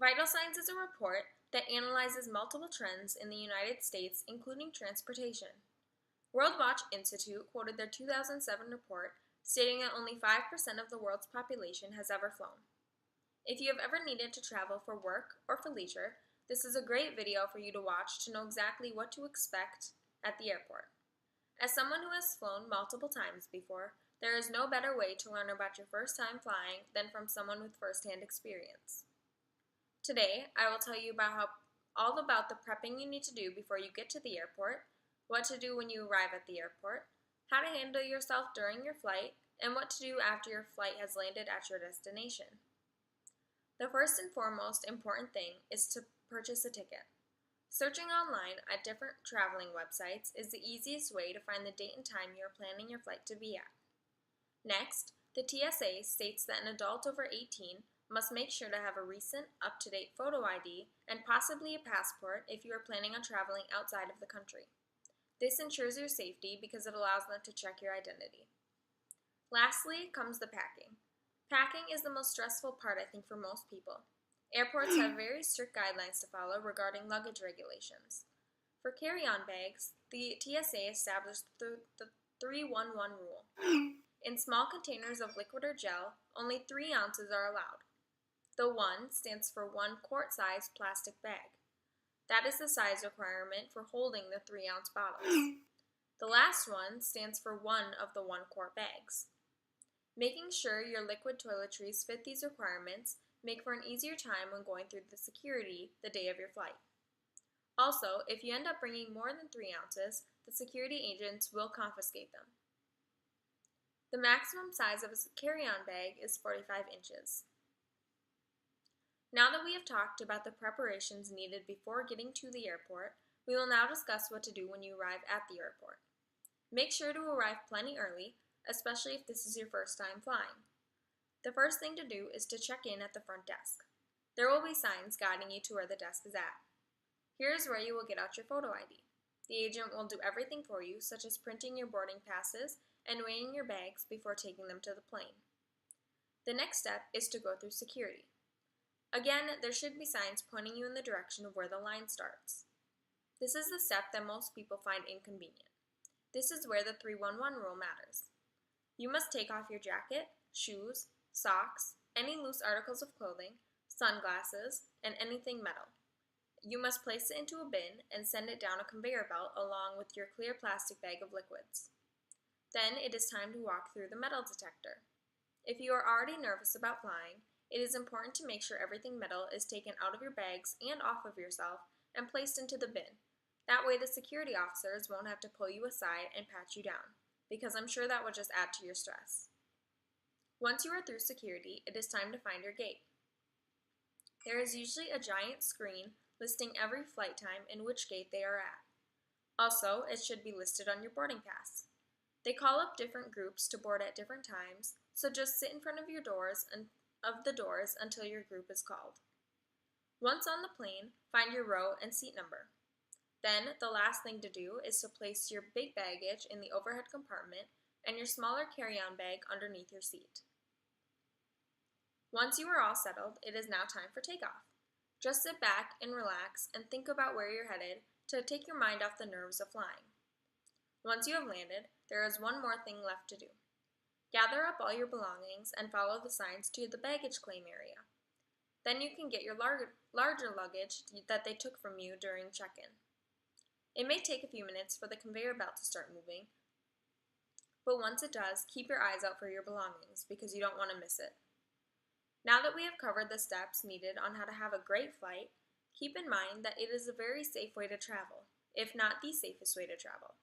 Vital Signs is a report that analyzes multiple trends in the United States, including transportation. World Watch Institute quoted their 2007 report stating that only 5% of the world's population has ever flown. If you have ever needed to travel for work or for leisure, this is a great video for you to watch to know exactly what to expect at the airport. As someone who has flown multiple times before, there is no better way to learn about your first time flying than from someone with first-hand experience. Today, I will tell you all about the prepping you need to do before you get to the airport, what to do when you arrive at the airport, how to handle yourself during your flight, and what to do after your flight has landed at your destination. The first and foremost important thing is to purchase a ticket. Searching online at different traveling websites is the easiest way to find the date and time you are planning your flight to be at. Next, the TSA states that an adult over 18 must make sure to have a recent, up-to-date photo ID and possibly a passport if you are planning on traveling outside of the country. This ensures your safety because it allows them to check your identity. Lastly comes the packing. Packing is the most stressful part, I think, for most people. Airports have very strict guidelines to follow regarding luggage regulations. For carry-on bags, the TSA established the 3-1-1 rule. In small containers of liquid or gel, only 3 ounces are allowed. The 1 stands for 1 quart-sized plastic bag. That is the size requirement for holding the 3-ounce bottles. The last one stands for 1 of the 1 quart bags. Making sure your liquid toiletries fit these requirements make for an easier time when going through the security the day of your flight. Also, if you end up bringing more than 3 ounces, the security agents will confiscate them. The maximum size of a carry-on bag is 45 inches. Now that we have talked about the preparations needed before getting to the airport, we will now discuss what to do when you arrive at the airport. Make sure to arrive plenty early, especially if this is your first time flying. The first thing to do is to check in at the front desk. There will be signs guiding you to where the desk is at. Here is where you will get out your photo ID. The agent will do everything for you, such as printing your boarding passes and weighing your bags before taking them to the plane. The next step is to go through security. Again, there should be signs pointing you in the direction of where the line starts. This is the step that most people find inconvenient. This is where the 3-1-1 rule matters. You must take off your jacket, shoes, socks, any loose articles of clothing, sunglasses, and anything metal. You must place it into a bin and send it down a conveyor belt along with your clear plastic bag of liquids. Then it is time to walk through the metal detector. If you are already nervous about flying, it is important to make sure everything metal is taken out of your bags and off of yourself and placed into the bin. That way the security officers won't have to pull you aside and pat you down, because I'm sure that would just add to your stress. Once you are through security, it is time to find your gate. There is usually a giant screen listing every flight time and which gate they are at. Also, it should be listed on your boarding pass. They call up different groups to board at different times, so just sit in front of the doors until your group is called. Once on the plane, find your row and seat number. Then, the last thing to do is to place your big baggage in the overhead compartment and your smaller carry-on bag underneath your seat. Once you are all settled, it is now time for takeoff. Just sit back and relax and think about where you're headed to take your mind off the nerves of flying. Once you have landed, there is one more thing left to do. Gather up all your belongings and follow the signs to the baggage claim area. Then you can get your larger luggage that they took from you during check-in. It may take a few minutes for the conveyor belt to start moving, but once it does, keep your eyes out for your belongings because you don't want to miss it. Now that we have covered the steps needed on how to have a great flight, keep in mind that it is a very safe way to travel, if not the safest way to travel.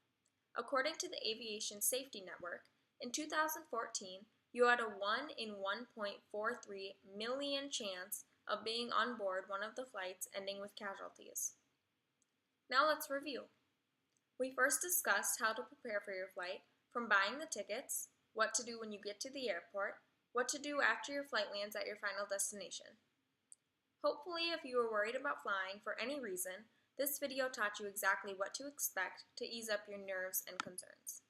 According to the Aviation Safety Network, in 2014, you had a 1 in 1.43 million chance of being on board one of the flights ending with casualties. Now let's review. We first discussed how to prepare for your flight, from buying the tickets, what to do when you get to the airport, what to do after your flight lands at your final destination. Hopefully, if you were worried about flying for any reason, this video taught you exactly what to expect to ease up your nerves and concerns.